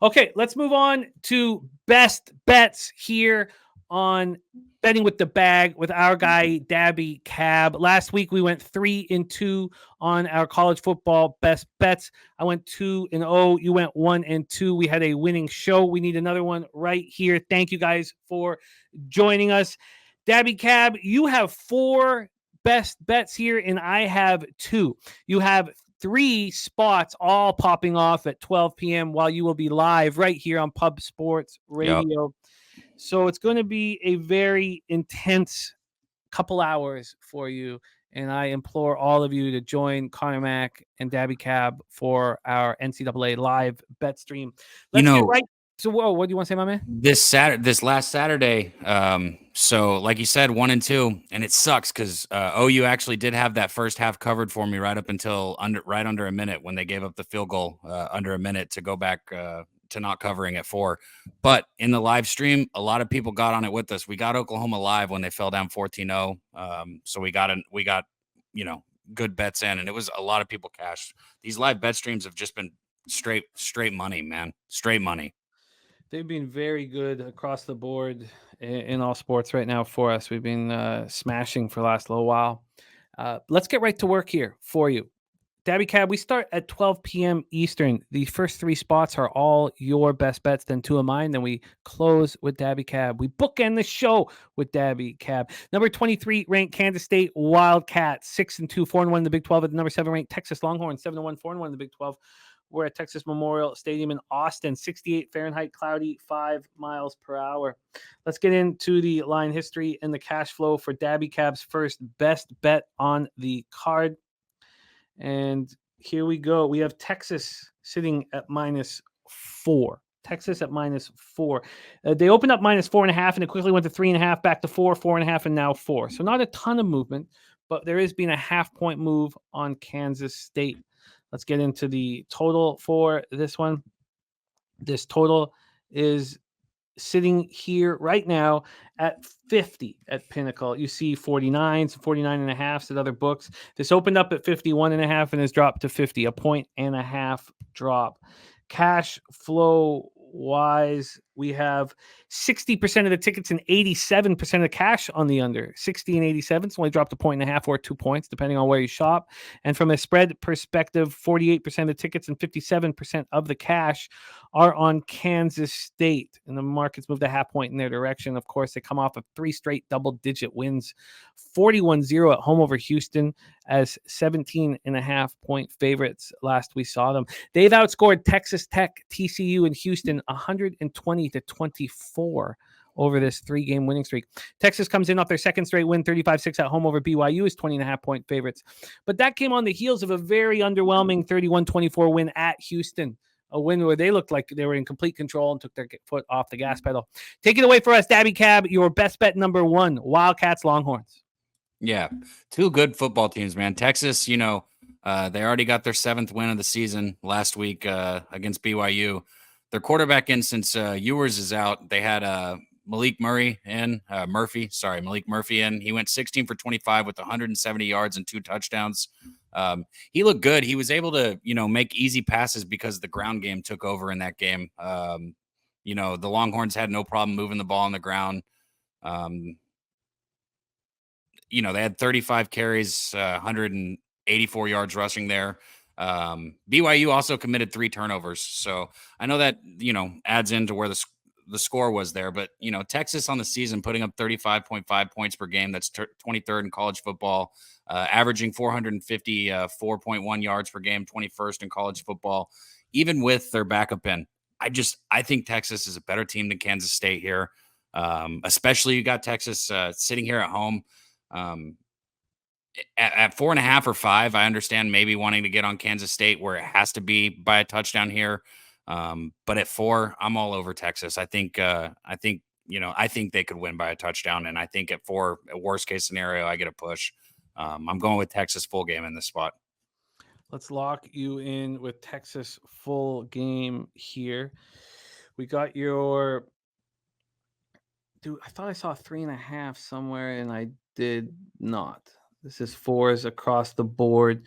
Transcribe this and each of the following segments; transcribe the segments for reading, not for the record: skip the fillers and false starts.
Okay, let's move on to best bets here on betting with the bag with our guy Daby Cab. Last week we went 3-2 on our college football best bets. I went 2-0. You went 1-2. We had a winning show. We need another one right here. Thank you guys for joining us. Daby Cab, you have 4 best bets here, and I have 2. You have 3 spots all popping off at 12 p.m. while you will be live right here on Pub Sports Yep. Radio. So it's going to be a very intense couple hours for you. And I implore all of you to join Connor Mack and Daby Cab for our NCAA live bet stream. You Let's get know, right. So, whoa, what do you want to say, my man? this last Saturday, so like you said, 1-2, and it sucks because OU actually did have that first half covered for me right up until right under a minute when they gave up the field goal under a minute to go back to not covering at 4. But in the live stream, a lot of people got on it with us. We got Oklahoma live when they fell down 14-0. So we got good bets in, and it was a lot of people cashed. These live bet streams have just been straight money, man. Straight money. They've been very good across the board in all sports right now for us. We've been smashing for the last little while. Let's get right to work here for you. Daby Cab, we start at 12 p.m. Eastern. The first 3 spots are all your best bets, then 2 of mine. Then we close with Daby Cab. We bookend the show with Daby Cab. Number 23 ranked Kansas State Wildcats, 6-2, 4-1 in the Big 12. At the number 7 ranked Texas Longhorns, 7-1, 4-1 in the Big 12. We're at Texas Memorial Stadium in Austin, 68 Fahrenheit, cloudy, 5 miles per hour. Let's get into the line history and the cash flow for Daby Cab's first best bet on the card. And here we go. We have Texas sitting at -4. Texas at -4. They opened up -4.5, and it quickly went to 3.5, back to 4, 4.5, and now 4. So not a ton of movement, but there has been a half-point move on Kansas State. Let's get into the total for this one. This total is sitting here right now at 50 at Pinnacle. You see 49s, 49.5s at other books. This opened up at 51.5 and has dropped to 50, a 1.5 drop. Cash flow wise, we have 60% of the tickets and 87% of the cash on the under. 60 and 87, it's only dropped a 1.5 or 2 points, depending on where you shop. And from a spread perspective, 48% of the tickets and 57% of the cash are on Kansas State. And the markets moved a half point in their direction. Of course, they come off of 3 straight double-digit wins, 41-0 at home over Houston as 17.5-point favorites last we saw them. They've outscored Texas Tech, TCU, and Houston 120-24 over this 3-game winning streak. Texas comes in off their second straight win, 35-6 at home over BYU, as 20.5-point favorites. But that came on the heels of a very underwhelming 31-24 win at Houston, a win where they looked like they were in complete control and took their foot off the gas pedal. Take it away for us, Daby Cab, your best bet number 1, Wildcats, Longhorns. Yeah, 2 good football teams, man. Texas, they already got their 7th win of the season last week against BYU. Their quarterback in since Ewers is out. They had Malik Murphy in. He went 16 for 25 with 170 yards and 2 touchdowns. He looked good. He was able to, make easy passes because the ground game took over in that game. The Longhorns had no problem moving the ball on the ground. They had 35 carries, 184 yards rushing there. BYU also committed 3 turnovers. So I know that, adds into where the score was there. But, Texas on the season putting up 35.5 points per game. That's 23rd in college football, averaging 454.1 yards per game, 21st in college football, even with their backup in. I think Texas is a better team than Kansas State here. Especially you got Texas sitting here at home. At 4.5 or 5, I understand maybe wanting to get on Kansas State where it has to be by a touchdown here. But at 4, I'm all over Texas. I think they could win by a touchdown. And I think at 4, worst case scenario, I get a push. I'm going with Texas full game in this spot. Let's lock you in with Texas full game here. We got your... Dude, I thought I saw 3.5 somewhere, and I did not. This is 4s across the board.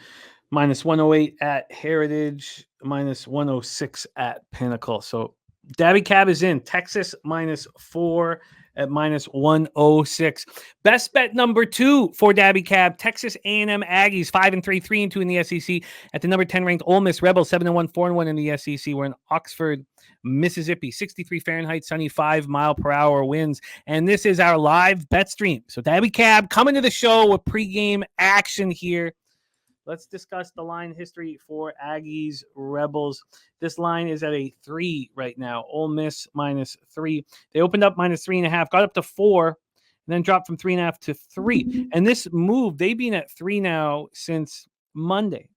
minus 108 at Heritage, minus 106 at Pinnacle. So Daby Cab is in. Texas -4 at minus 106. Best bet number 2 for Daby Cab. Texas A&M Aggies 5-3, 3-2 in the SEC. At the number 10 ranked Ole Miss Rebels 7-1, 4-1 in the SEC. We're in Oxford, Mississippi. 63 Fahrenheit, sunny 5-mile-per-hour winds. And this is our live bet stream. So Daby Cab coming to the show with pregame action here. Let's discuss the line history for Aggies Rebels. This line is at a 3 right now. Ole Miss -3. They opened up -3.5, got up to 4, and then dropped from 3.5 to 3. And this move, they've been at 3 now since Monday.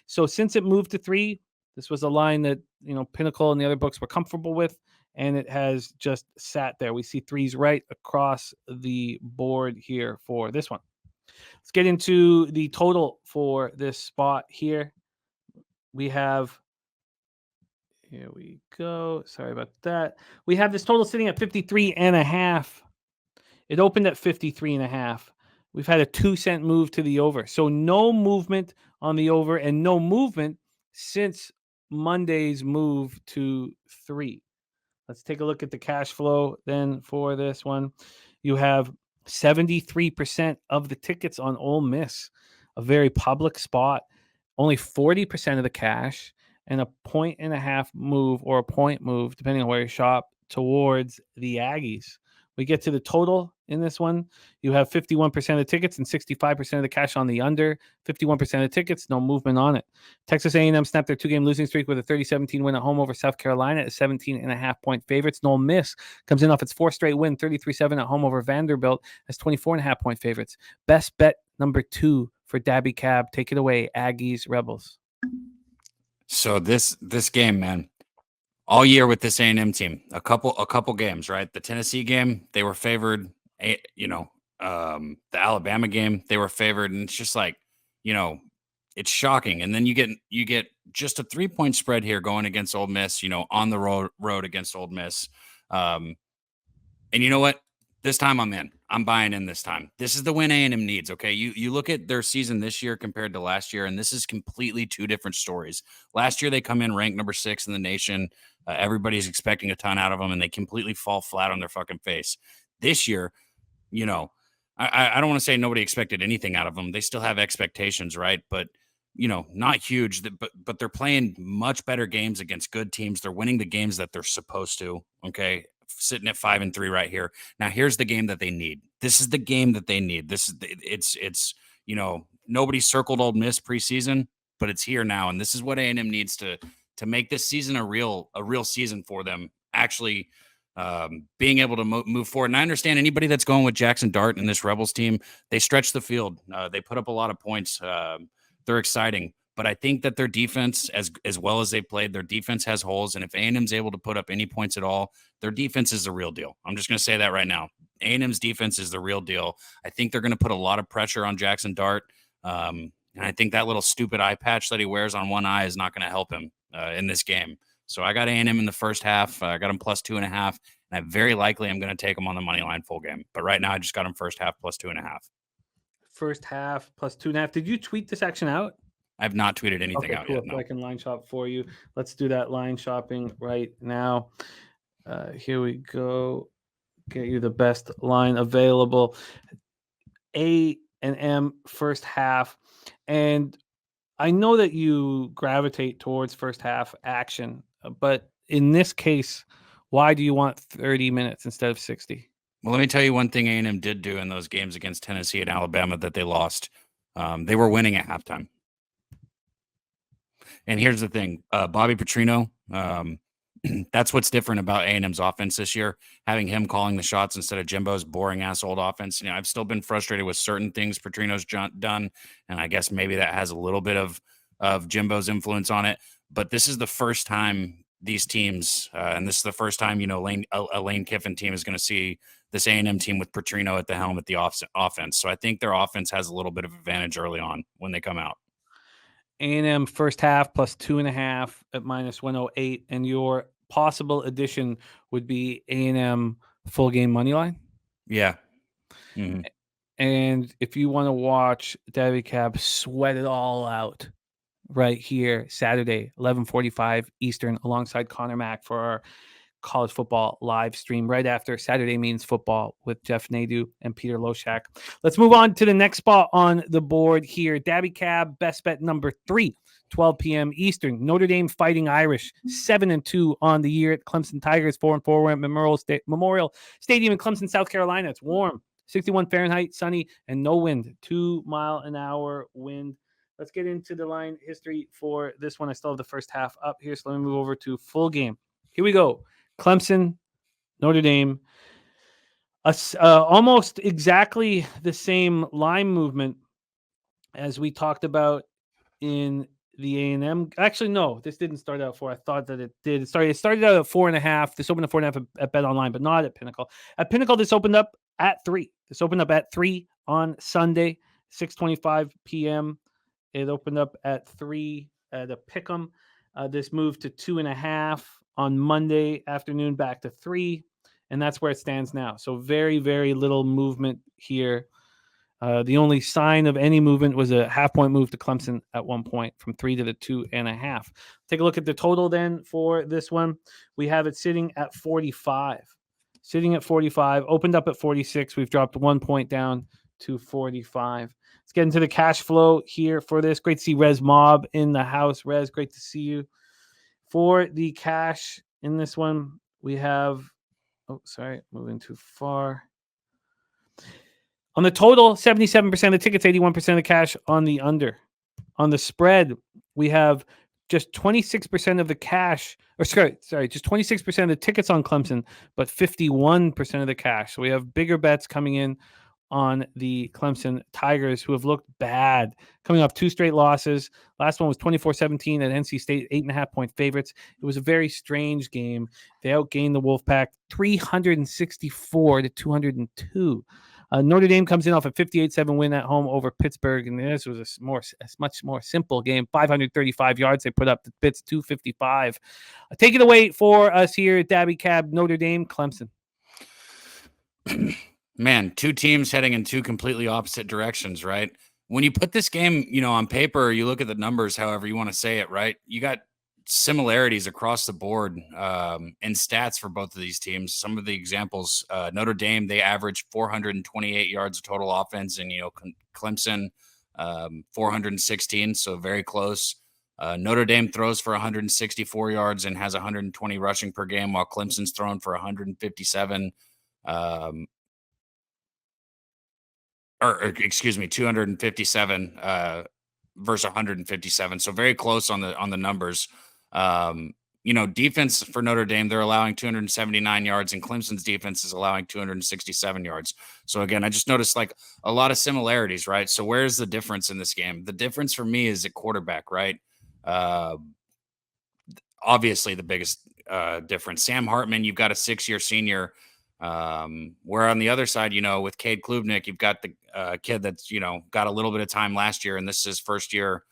So since it moved to 3, this was a line that Pinnacle and the other books were comfortable with, and it has just sat there. We see 3s right across the board here for this one. Let's get into the total for this spot here. Here we go. Sorry about that. We have this total sitting at 53.5. It opened at 53.5. We've had a 2-cent move to the over. So no movement on the over and no movement since Monday's move to 3. Let's take a look at the cash flow then for this one. You have 73% of the tickets on Ole Miss, a very public spot, only 40% of the cash, and a 1.5 move or a point move, depending on where you shop, towards the Aggies. We get to the total in this one. You have 51% of the tickets and 65% of the cash on the under. 51% of the tickets, no movement on it. Texas A&M snapped their 2-game losing streak with a 30-17 win at home over South Carolina as 17.5-point favorites. Ole Miss comes in off its 4th straight win, 33-7 at home over Vanderbilt as 24.5-point favorites. Best bet number 2 for Daby Cab. Take it away, Aggies Rebels. So this game, man, all year with this A&M team, a couple games, right? The Tennessee game, they were favored. The Alabama game, they were favored, and it's just like, it's shocking. And then you get just a 3-point spread here going against Ole Miss, on the road against Ole Miss. And you know what? This time I'm in. I'm buying in this time. This is the win A&M needs, okay? You look at their season this year compared to last year, and this is completely 2 different stories. Last year, they come in ranked number 6 in the nation. Everybody's expecting a ton out of them, and they completely fall flat on their fucking face. This year, I don't want to say nobody expected anything out of them. They still have expectations, right? But, not huge. But they're playing much better games against good teams. They're winning the games that they're supposed to, okay? Sitting at 5-3 right here. Now here's the game that they need. This is the game that they need. It's nobody circled Ole Miss preseason, but it's here now, and this is what A&M needs to make this season a real season for them. Actually, being able to move forward. And I understand anybody that's going with Jackson Dart and this Rebels team, they stretch the field. They put up a lot of points. They're exciting. But I think that their defense, as well as they've played, their defense has holes. And if A&M's able to put up any points at all, their defense is the real deal. I'm just going to say that right now. A&M's defense is the real deal. I think they're going to put a lot of pressure on Jackson Dart. And I think that little stupid eye patch that he wears on one eye is not going to help him in this game. So I got A&M in the first half. I got him plus 2.5. And I very likely am going to take him on the money line full game. But right now, I just got him first half plus 2.5. First half plus 2.5. Did you tweet this action out? I've not tweeted anything out yet. No. I can line shop for you. Let's do that line shopping right now. Here we go. Get you the best line available. A&M first half. And I know that you gravitate towards first half action, but in this case, why do you want 30 minutes instead of 60? Well, let me tell you one thing A&M did do in those games against Tennessee and Alabama that they lost. They were winning at halftime. And here's the thing, Bobby Petrino, that's what's different about A&M's offense this year, having him calling the shots instead of Jimbo's boring-ass old offense. I've still been frustrated with certain things Petrino's done, and I guess maybe that has a little bit of Jimbo's influence on it. But this is the first time these teams, and this is the first time, a Lane Kiffin team is going to see this A&M team with Petrino at the helm at the offense. So I think their offense has a little bit of advantage early on when they come out. A&M first half plus 2.5 at minus 108, and your possible addition would be A&M full game money line. Yeah. Mm-hmm. And if you want to watch Daby Cab sweat it all out right here, Saturday, 11:45 Eastern, alongside Connor Mack for our college football live stream right after Saturday Means Football with Jeff Nadu and Peter Loshak. Let's move on to the next spot on the board here. Daby Cab, best bet number 3, 12 p.m. Eastern. Notre Dame Fighting Irish, 7-2 on the year. Clemson Tigers, 4-4. We're at Memorial Stadium in Clemson, South Carolina. It's warm, 61 Fahrenheit, sunny, and no wind. 2-mile-an-hour wind. Let's get into the line history for this one. I still have the first half up here, so let me move over to full game. Here we go. Clemson, Notre Dame, almost exactly the same line movement as we talked about in the A&M. Actually, no, this didn't start out at 4. I thought that it did. It started out at 4.5. This opened at 4.5 at Bet Online, but not at Pinnacle. At Pinnacle, this opened up at 3. This opened up at 3 on Sunday, 6:25 p.m. It opened up at 3 at a pick'em. This moved to 2.5 on Monday afternoon, back to 3, and that's where it stands now. So very, very little movement here. The only sign of any movement was a half-point move to Clemson at one point from 3 to the 2.5. Take a look at the total then for this one. We have it sitting at 45. Sitting at 45, opened up at 46. We've dropped 1 point down to 45. Let's get into the cash flow here for this. Great to see Rez Mob in the house. Rez, great to see you. For the cash in this one, we have, moving too far. On the total, 77% of the tickets, 81% of the cash on the under. On the spread, we have just 26% of the cash, just 26% of the tickets on Clemson, but 51% of the cash. So we have bigger bets coming in on the Clemson Tigers, who have looked bad, coming off 2 straight losses. Last one was 24-17 at NC State, 8.5-point favorites. It was a very strange game. They outgained the Wolfpack 364-202. Notre Dame comes in off a 58-7 win at home over Pittsburgh, and this was a much more simple game. 535 yards they put up to Pitt's 255. Take it away for us here at Daby Cab, Notre Dame, Clemson. Man, 2 teams heading in 2 completely opposite directions, right? When you put this game, on paper, you look at the numbers, however you want to say it, right? You got similarities across the board in stats for both of these teams. Some of the examples, Notre Dame, they average 428 yards of total offense, and Clemson 416, so very close. Notre Dame throws for 164 yards and has 120 rushing per game, while Clemson's thrown for 157 257 versus 157. So very close on the numbers. Defense for Notre Dame, they're allowing 279 yards, and Clemson's defense is allowing 267 yards. So again, I just noticed like a lot of similarities, right? So where's the difference in this game? The difference for me is at quarterback, right? Obviously the biggest difference. Sam Hartman, you've got a 6-year senior. Where on the other side, with Cade Klubnik, you've got the kid that's, got a little bit of time last year, and this is his first year,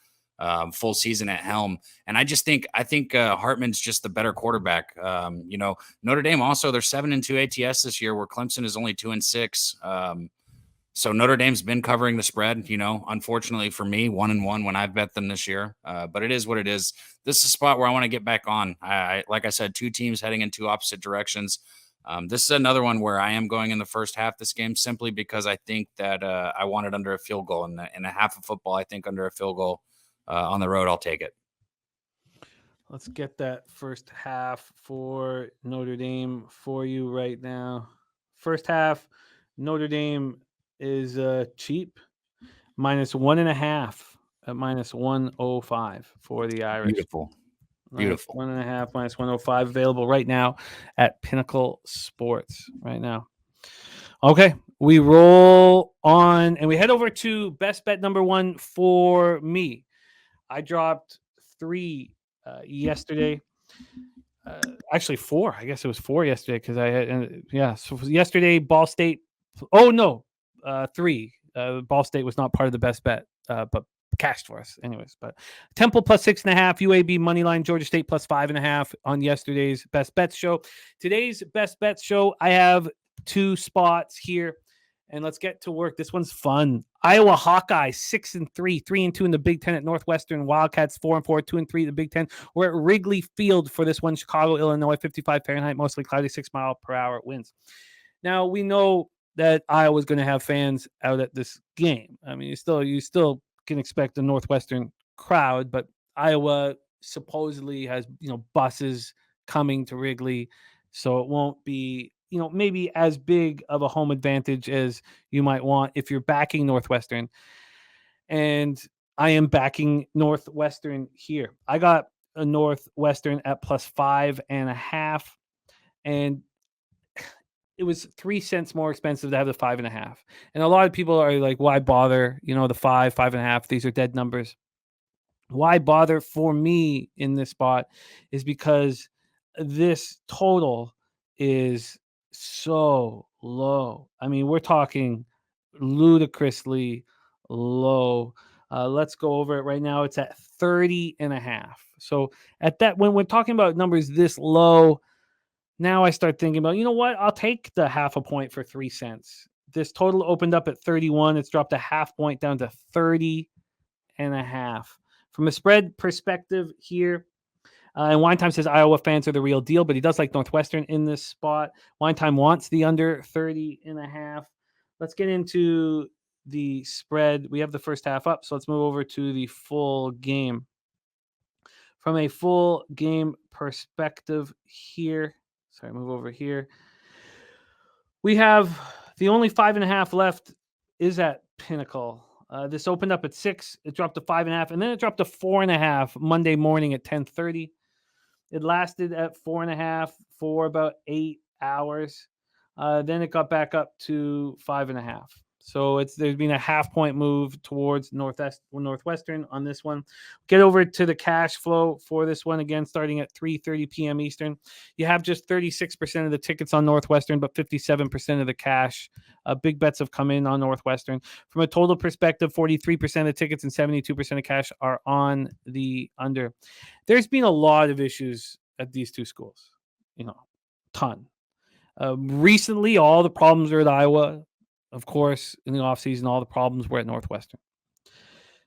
full season at helm. And I think Hartman's just the better quarterback. Notre Dame also, they're 7-2 ATS this year, where Clemson is only 2-6. So Notre Dame's been covering the spread, unfortunately for me, 1-1 when I've bet them this year. But it is what it is. This is a spot where I want to get back on. Like I said, 2 teams heading in 2 opposite directions. This is another one where I am going in the first half this game simply because I think that I want it under a field goal. In a half of football, I think under a field goal on the road, I'll take it. Let's get that first half for Notre Dame for you right now. First half, Notre Dame is cheap, -1.5 at -105 for the Irish. Beautiful. 1.5 -105 available right now at Pinnacle Sports right now. Okay, we roll on and we head over to best bet number 1 for me. I dropped 3 yesterday. Actually 4. I guess it was 4 yesterday because I had So yesterday Ball State. Oh no, 3. Ball State was not part of the best bet, but cashed for us anyways. But Temple plus 6.5, UAB money line, Georgia State plus 5.5 on yesterday's best bets show. Today's best bets show, I have 2 spots here. And let's get to work. This one's fun. Iowa Hawkeyes 6-3, 3-2 in the Big Ten at Northwestern. Wildcats 4-4, 2-3 in the Big Ten. We're at Wrigley Field for this one. Chicago, Illinois, 55 Fahrenheit, mostly cloudy, 6 mile per hour winds. Now we know that Iowa's going to have fans out at this game. I mean, you still can expect a Northwestern crowd, but Iowa supposedly has buses coming to Wrigley, so it won't be maybe as big of a home advantage as you might want if you're backing Northwestern. And I am backing Northwestern here. I got a Northwestern at +5.5, and it was 3 cents more expensive to have the 5.5. And a lot of people are like, why bother? The 5.5, these are dead numbers. Why bother for me in this spot is because this total is so low. I mean, we're talking ludicrously low. Let's go over it right now. It's at 30.5. So at that, when we're talking about numbers this low, now I start thinking about, you know what? I'll take the half a point for 3 cents. This total opened up at 31. It's dropped a half point down to 30.5. From a spread perspective here, and Winetime says Iowa fans are the real deal, but he does like Northwestern in this spot. Winetime wants the under 30.5. Let's get into the spread. We have the first half up, so let's move over to the full game. From a full game perspective here, move over here. We have the only 5.5 left is at Pinnacle. This opened up at 6. It dropped to 5.5, and then it dropped to 4.5 Monday morning at 10:30. It lasted at 4.5 for about 8 hours. Then it got back up to 5.5. So there's been a half point move towards Northwestern on this one. Get over to the cash flow for this one again, starting at 3:30 p.m. Eastern. You have just 36% of the tickets on Northwestern, but 57% of the cash. Big bets have come in on Northwestern. From a total perspective, 43% of the tickets and 72% of cash are on the under. There's been a lot of issues at these two schools, ton. Recently, all the problems are at Iowa. Of course, in the offseason, all the problems were at Northwestern.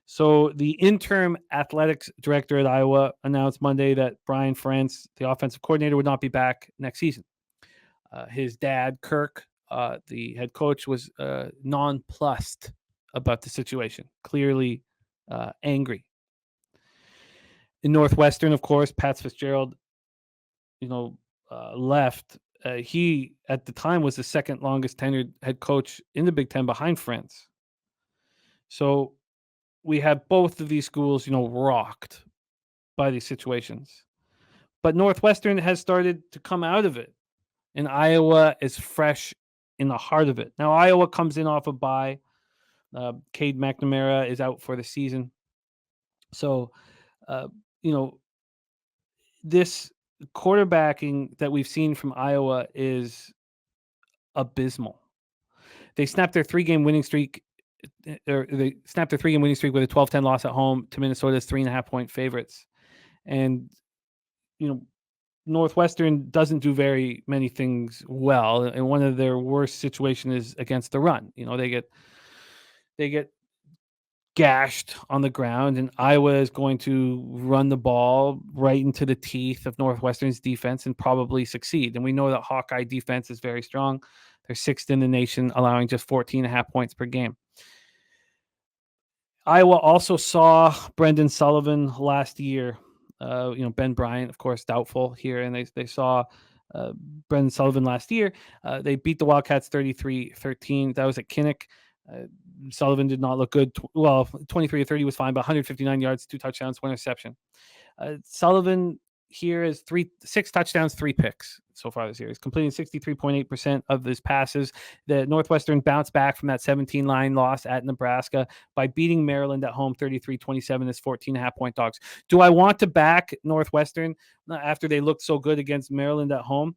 So the interim athletics director at Iowa announced Monday that Brian Ferentz, the offensive coordinator, would not be back next season. His dad, Kirk, the head coach, was nonplussed about the situation, clearly angry. In Northwestern, of course, Pat Fitzgerald, left. He, at the time, was the second longest tenured head coach in the Big Ten behind Ferentz. So we have both of these schools, rocked by these situations. But Northwestern has started to come out of it, and Iowa is fresh in the heart of it. Now, Iowa comes in off a bye. Cade McNamara is out for the season. So, this quarterbacking that we've seen from Iowa is abysmal. They snapped their 3-game winning streak. They snapped their 3-game winning streak with a 12-10 loss at home to Minnesota's 3.5-point favorites. And, Northwestern doesn't do very many things well. And one of their worst situations is against the run. They get gashed on the ground, and Iowa is going to run the ball right into the teeth of Northwestern's defense and probably succeed. And we know that Hawkeye defense is very strong. They're 6th in the nation, allowing just 14.5 points per game. Iowa also saw Brendan Sullivan last year. Ben Bryant, of course, doubtful here, and they saw Brendan Sullivan last year. They beat the Wildcats 33-13. That was at Kinnick. Sullivan did not look good. 23-30 was fine, but 159 yards, 2 touchdowns, 1 interception. Sullivan here is 6 touchdowns, 3 picks so far this year. He's completing 63.8% of his passes. The Northwestern bounced back from that 17-line loss at Nebraska by beating Maryland at home 33-27 as 14.5-point dogs. Do I want to back Northwestern after they looked so good against Maryland at home?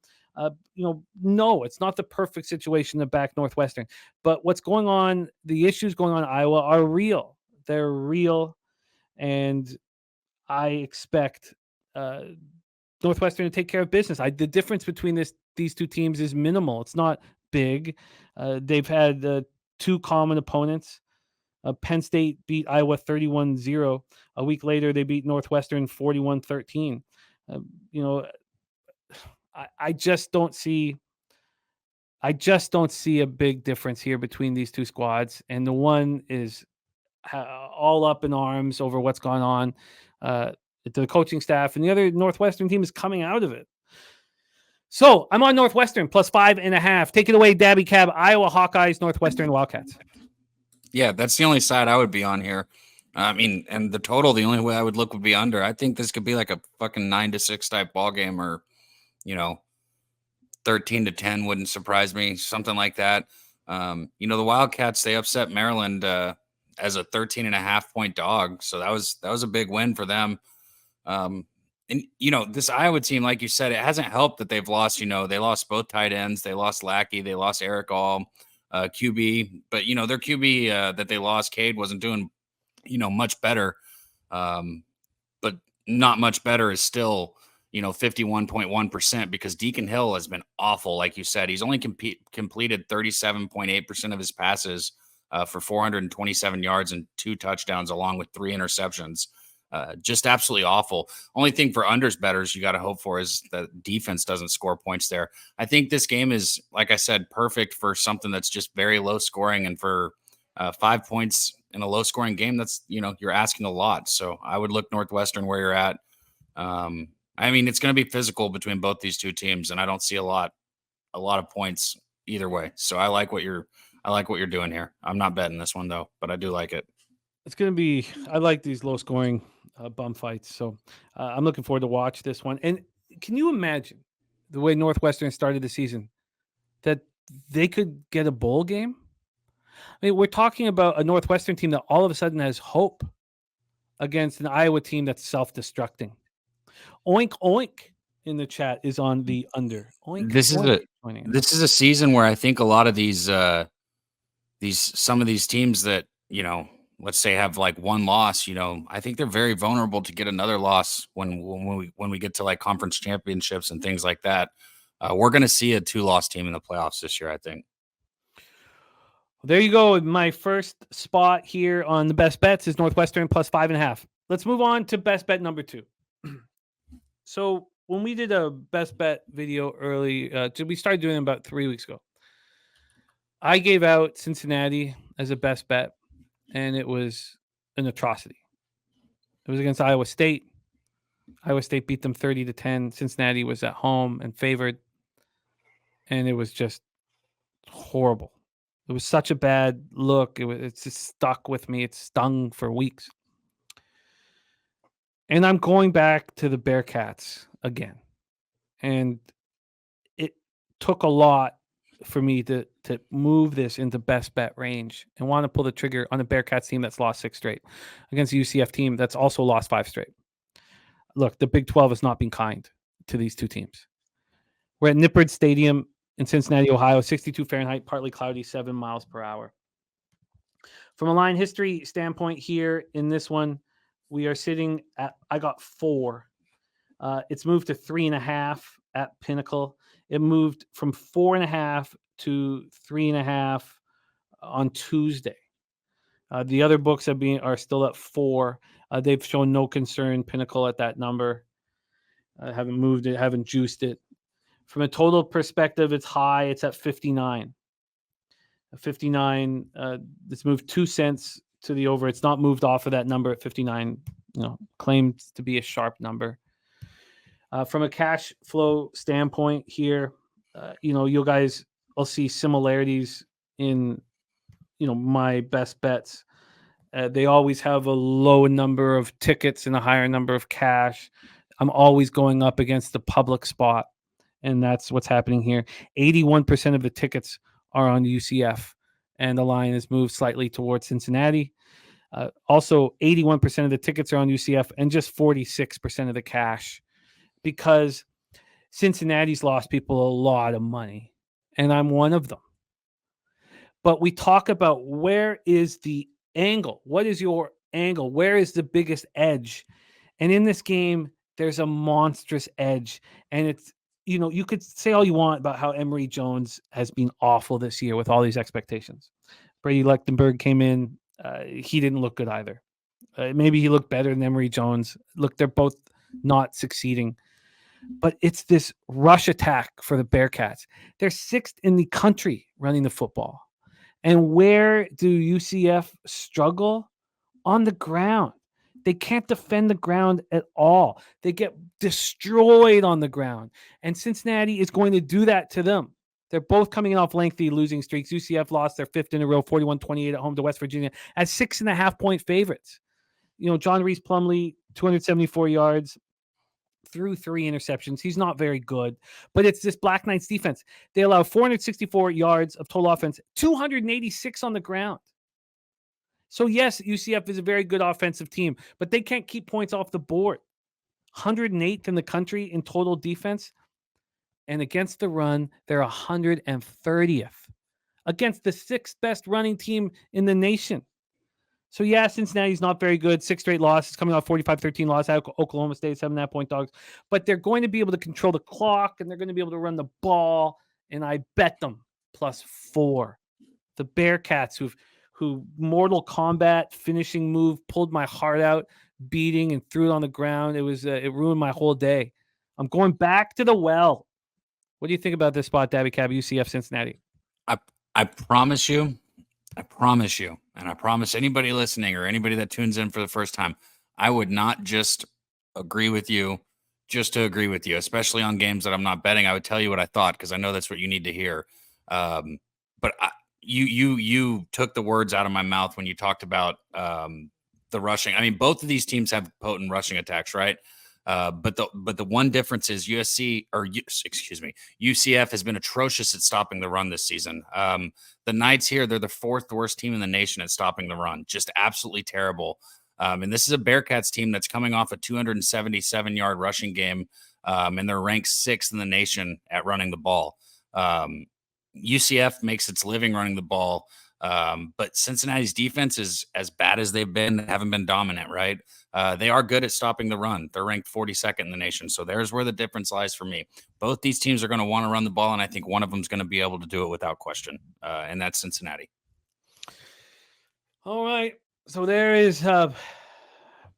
No, it's not the perfect situation to back Northwestern. But what's going on, the issues going on in Iowa are real. They're real. And I expect Northwestern to take care of business. The difference between these two teams is minimal. It's not big. They've had two common opponents. Penn State beat Iowa 31-0. A week later, they beat Northwestern 41-13. I just don't see a big difference here between these two squads. And the one is all up in arms over what's gone on to the coaching staff, and the other Northwestern team is coming out of it. So I'm on Northwestern plus 5.5. Take it away, Daby Cab. Iowa Hawkeyes, Northwestern Wildcats. Yeah, that's the only side I would be on here. I mean, and the total, the only way I would look would be under. I think this could be like a fucking 9-6 type ball game, or 13-10 wouldn't surprise me, something like that. The Wildcats, they upset Maryland as a 13.5 point dog, so that was a big win for them. And this Iowa team, like you said, it hasn't helped that they've lost. They lost both tight ends. They lost Lackey. They lost Eric All, QB. But their QB that they lost, Cade, wasn't doing much better. But not much better is still 51.1%, because Deacon Hill has been awful. Like you said, he's only completed 37.8% of his passes for 427 yards and 2 touchdowns, along with 3 interceptions. Just absolutely awful. Only thing for unders bettors you got to hope for is that defense doesn't score points there. I think this game is, like I said, perfect for something that's just very low scoring, and for 5 points in a low scoring game, that's, you're asking a lot. So I would look Northwestern where you're at. It's going to be physical between both these two teams, and I don't see a lot of points either way. So I like what you're doing here. I'm not betting this one though, but I do like it. It's going to be, I like these low scoring bum fights. So I'm looking forward to watch this one. And can you imagine the way Northwestern started the season, that they could get a bowl game? I mean, we're talking about a Northwestern team that all of a sudden has hope against an Iowa team that's self-destructing. Oink Oink in the chat is on the under. Oink. This is a season where I think a lot of some of these teams that let's say have like one loss, I think they're very vulnerable to get another loss when we get to like conference championships and things like that. We're going to see a 2-loss team in the playoffs this year, I think. There you go. My first spot here on the best bets is Northwestern plus 5.5. Let's move on to best bet number 2. So when we did a best bet video early, we started doing it about 3 weeks ago. I gave out Cincinnati as a best bet, and it was an atrocity. It was against Iowa State. Iowa State beat them 30-10. Cincinnati was at home and favored, and it was just horrible. It was such a bad look. It's just stuck with me. It stung for weeks. And I'm going back to the Bearcats again. And it took a lot for me to move this into best bet range and want to pull the trigger on a Bearcats team that's lost 6 straight against a UCF team that's also lost 5 straight. Look, the Big 12 has not been kind to these two teams. We're at Nippert Stadium in Cincinnati, Ohio, 62 Fahrenheit, partly cloudy, 7 miles per hour. From a line history standpoint here in this one, we are sitting at, I got 4. It's moved to 3.5 at Pinnacle. It moved from 4.5 to 3.5 on Tuesday. The other books are still at 4. They've shown no concern. Pinnacle at that number. Haven't moved it, haven't juiced it. From a total perspective, it's high. It's at 59. 59. It's moved 2 cents to the over. It's not moved off of that number at 59. Claims to be a sharp number. From a cash flow standpoint here, you guys will see similarities in, my best bets. They always have a low number of tickets and a higher number of cash. I'm always going up against the public spot, and that's what's happening here. 81% of the tickets are on UCF, and the line has moved slightly towards Cincinnati. Also, 81% of the tickets are on UCF, and just 46% of the cash, because Cincinnati's lost people a lot of money, and I'm one of them. But we talk about, where is the angle? What is your angle? Where is the biggest edge? And in this game, there's a monstrous edge. And it's, you could say all you want about how Emory Jones has been awful this year with all these expectations. Brady Lechtenberg came in. He didn't look good either. Maybe he looked better than Emory Jones. Look, they're both not succeeding. But it's this rush attack for the Bearcats. They're 6th in the country running the football. And where do UCF struggle? On the ground. They can't defend the ground at all. They get destroyed on the ground. And Cincinnati is going to do that to them. They're both coming off lengthy losing streaks. UCF lost their 5th in a row, 41-28 at home to West Virginia as 6.5-point favorites. John Reese Plumlee, 274 yards, threw 3 interceptions. He's not very good, but it's this Black Knights defense. They allow 464 yards of total offense, 286 on the ground. So, yes, UCF is a very good offensive team, but they can't keep points off the board. 108th in the country in total defense. And against the run, they're 130th. Against the 6th best running team in the nation. So, yeah, Cincinnati's not very good. 6 straight losses, coming off 45-13 loss at Oklahoma State, 7.5-point dogs. But they're going to be able to control the clock, and they're going to be able to run the ball. And I bet them +4. The Bearcats, who Mortal Kombat finishing move pulled my heart out, beating and threw it on the ground. It ruined my whole day. I'm going back to the well. What do you think about this spot, Daby Cab, UCF Cincinnati? I promise you, and I promise anybody listening or anybody that tunes in for the first time, I would not just agree with you just to agree with you, especially on games that I'm not betting. I would tell you what I thought because I know that's what you need to hear. But you took the words out of my mouth when you talked about the rushing. I mean, both of these teams have potent rushing attacks, right? But the one difference is UCF has been atrocious at stopping the run this season. The Knights here, they're the 4th worst team in the nation at stopping the run. Just absolutely terrible. And this is a Bearcats team that's coming off a 277-yard rushing game, and they're ranked 6th in the nation at running the ball. UCF makes its living running the ball, but Cincinnati's defense is as bad as they've been. They haven't been dominant, right? They are good at stopping the run. They're ranked 42nd in the nation. So there's where the difference lies for me. Both these teams are going to want to run the ball, and I think one of them is going to be able to do it without question, and that's Cincinnati. All right. So there is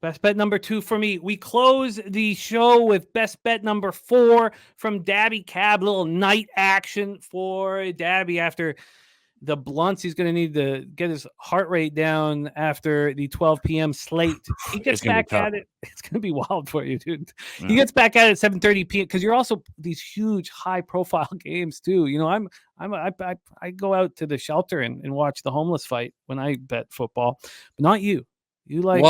best bet number 2 for me. We close the show with best bet number 4 from Daby Cab. Little night action for Daby after the blunts. He's going to need to get his heart rate down after the 12 p.m. slate. He gets back at it. It's going to be wild for you, dude. Yeah. He gets back at it at 7:30 p.m. because you're also these huge, high-profile games too. I go out to the shelter and watch the homeless fight when I bet football, but not you. You like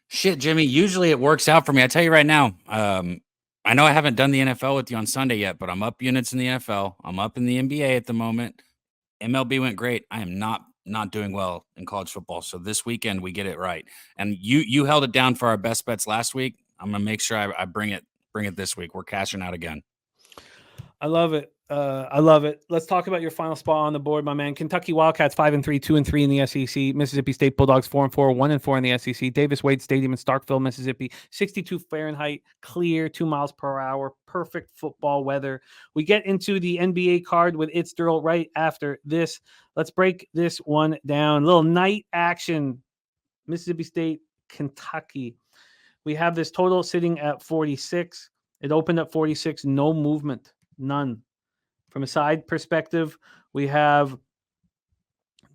shit, Jimmy. Usually it works out for me. I tell you right now. I know I haven't done the NFL with you on Sunday yet, but I'm up units in the NFL. I'm up in the NBA at the moment. MLB went great. I am not doing well in college football. So this weekend we get it right. And you held it down for our best bets last week. I'm gonna make sure I bring it this week. We're cashing out again. I love it. I love it. Let's talk about your final spot on the board, my man. Kentucky Wildcats 5-3, 2-3 in the SEC. Mississippi State Bulldogs 4-4, 1-4 in the SEC. Davis Wade Stadium in Starkville, Mississippi. 62 Fahrenheit, clear, 2 miles per hour. Perfect football weather. We get into the NBA card with It's Durrell right after this. Let's break this one down. Little night action. Mississippi State, Kentucky. We have this total sitting at 46. It opened at 46. No movement. None. From a side perspective, we have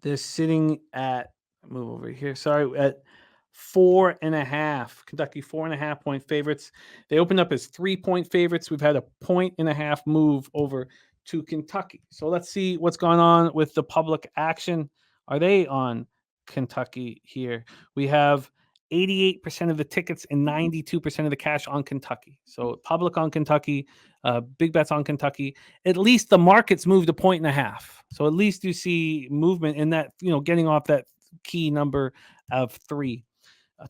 this sitting at, move over here, sorry, at 4.5. Kentucky 4.5-point favorites. They opened up as 3-point favorites. We've had a 1.5 move over to Kentucky. So let's see what's going on with the public action. Are they on Kentucky here? We have 88% of the tickets and 92% of the cash on Kentucky. So public on Kentucky, big bets on Kentucky. At least the markets moved 1.5. So at least you see movement in that, getting off that key number of 3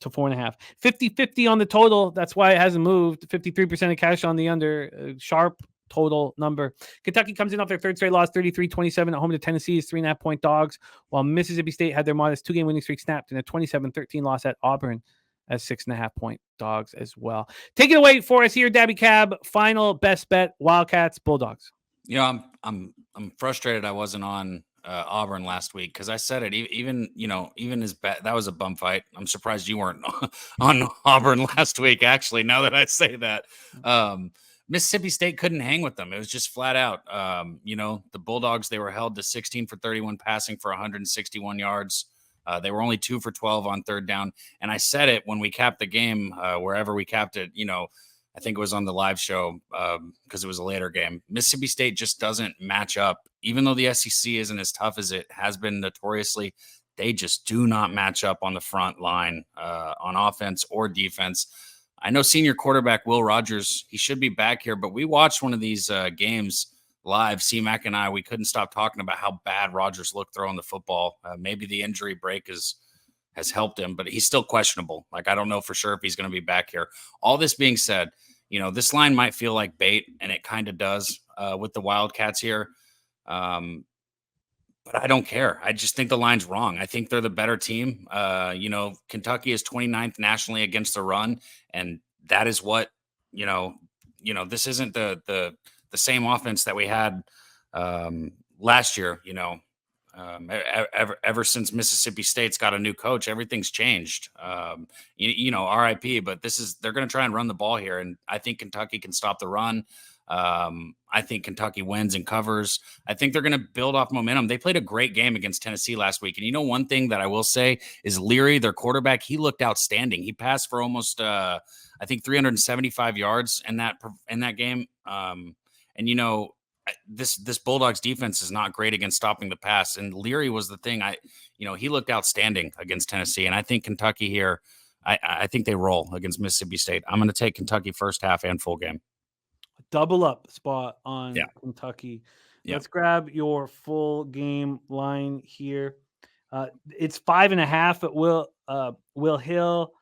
to 4.5. 50-50 on the total. That's why it hasn't moved. 53% of cash on the under. Sharp total number. Kentucky comes in off their 3rd straight loss, 33-27 at home to Tennessee is 3.5-point dogs, while Mississippi State had their modest 2-game winning streak snapped in a 27-13 loss at Auburn as 6.5-point dogs as well. Take it away for us here, Daby Cab. Final best bet: Wildcats, Bulldogs. I'm frustrated I wasn't on Auburn last week because I said it. Even as bad, that was a bum fight. I'm surprised you weren't on Auburn last week. Actually, now that I say that, Mississippi State couldn't hang with them. It was just flat out. The Bulldogs, they were held to 16 for 31 passing for 161 yards. They were only 2 for 12 on third down. And I said it when we capped the game, wherever we capped it, I think it was on the live show because it was a later game. Mississippi State just doesn't match up. Even though the SEC isn't as tough as it has been notoriously, they just do not match up on the front line on offense or defense. I know senior quarterback Will Rogers, he should be back here, but we watched one of these games live, C-Mac and I. We couldn't stop talking about how bad Rogers looked throwing the football. Maybe the injury break has helped him, but he's still questionable. Like, I don't know for sure if he's going to be back here. All this being said, this line might feel like bait, and it kind of does with the Wildcats here. But I don't care. I just think the line's wrong. I think they're the better team. Kentucky is 29th nationally against the run, and that is what, this isn't the same offense that we had last year, ever since Mississippi State's got a new coach, everything's changed. RIP, but they're going to try and run the ball here. And I think Kentucky can stop the run. I think Kentucky wins and covers. I think they're going to build off momentum. They played a great game against Tennessee last week. And one thing that I will say is Leary, their quarterback, he looked outstanding. He passed for almost, 375 yards in that game. This Bulldogs defense is not great against stopping the pass. And Leary was the thing. He looked outstanding against Tennessee. And I think Kentucky here, I think they roll against Mississippi State. I'm going to take Kentucky first half and full game. Double up spot on Kentucky. Yeah. Let's grab your full game line here. It's 5.5 at Will Hill,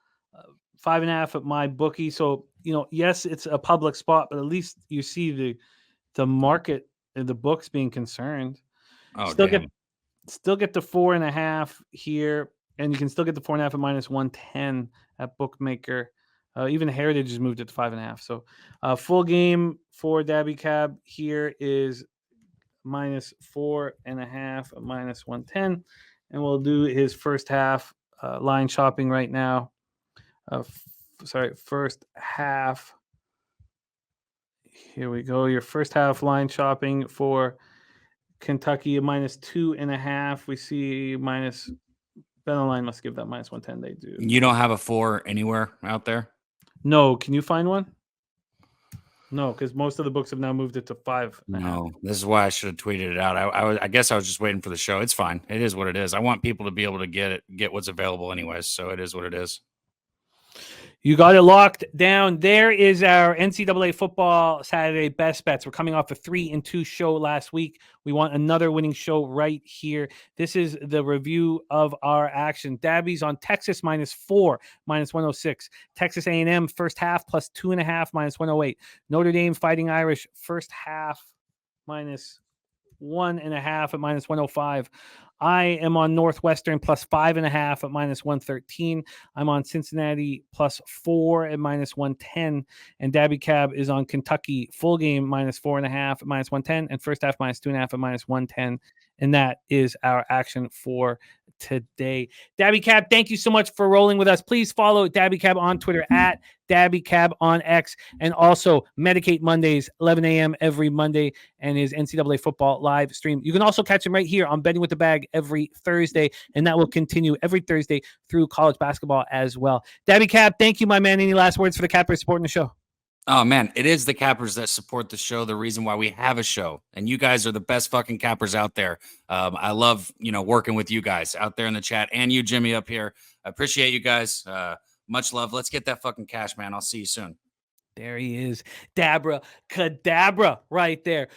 5.5 at my bookie. So, yes, it's a public spot, but at least you see the market and the books being concerned. Oh, still get the 4.5 here, and you can still get the 4.5 at -110 at Bookmaker. Even Heritage has moved it to 5.5. So full game for Daby Cab here is -4.5 at -110. And we'll do his first half line shopping right now. First half. Here we go. Your first half line shopping for Kentucky at -2.5. We see Bet Online must give that -110. They do. You don't have a 4 anywhere out there? No. Can you find one? No, because most of the books have now moved it to 5.5. No, this is why I should have tweeted it out. I guess I was just waiting for the show. It's fine. It is what it is. I want people to be able to get what's available anyways. So it is what it is. You got it locked down. There is our NCAA Football Saturday best bets. We're coming off a 3-2 show last week. We want another winning show right here. This is the review of our action. Dabby's on Texas -4, -106. Texas A&M first half +2.5, -108. Notre Dame Fighting Irish first half -1.5 at -105. I am on Northwestern +5.5 at -113. I'm on Cincinnati +4 at -110. And Daby Cab is on Kentucky full game -4.5 at -110 and first half -2.5 at -110. And that is our action for today. Daby Cab, thank you so much for rolling with us. Please follow Daby Cab on Twitter at Daby Cab on X, and also Medicate Mondays, 11 a.m. every Monday, and his NCAA football live stream. You can also catch him right here on Betting with the Bag every Thursday, and that will continue every Thursday through college basketball as well. Daby Cab, thank you, my man. Any last words for the Cappers supporting the show? Oh, man, it is the Cappers that support the show, the reason why we have a show. And you guys are the best fucking Cappers out there. I love, working with you guys out there in the chat, and you, Jimmy, up here. I appreciate you guys. Much love. Let's get that fucking cash, man. I'll see you soon. There he is. Dabra Cadabra right there.